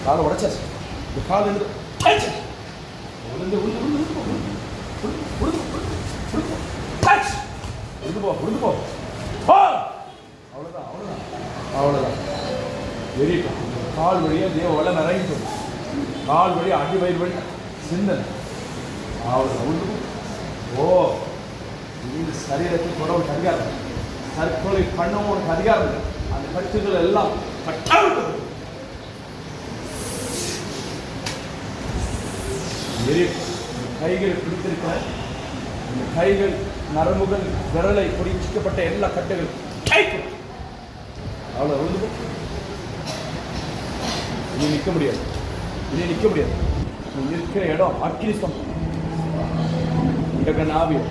காலை உடைச்சாச்சு. இந்த கால் இருந்து உளுந்து உளுந்து உளுந்து உளுந்து உளுந்து போ உளுந்து போ. அவ்வளோதான் அவ்வளோதான் அவ்வளோதான். வெறிட்டோம். கால் வழியாக தேவ வளம் இறங்கிட்டோம். கால் வழியாக அடிவயிறு வழி சிந்தனை. அவ்வளோதான் உளுந்து. ஓ, இந்த சரீரத்தை கூட உனக்கு அதிகாரம், தற்கொலை பண்ணவும் உனக்கு அதிகாரம் இல்லை. அந்த கட்டுகள் எல்லாம் கட்டாவிட்டது. கைகளை பிடித்திருக்க இந்த கைகள் நரம்புகள் விரலை பொறிக்கப்பட்ட எல்லா கட்டுகள் அவ்வளோ விழுந்து. இனி நிற்க முடியாது, இனி நிற்க முடியாது. நீ நிற்கிற இடம் அக்கினி ஸ்தம்பம். நாவியம்.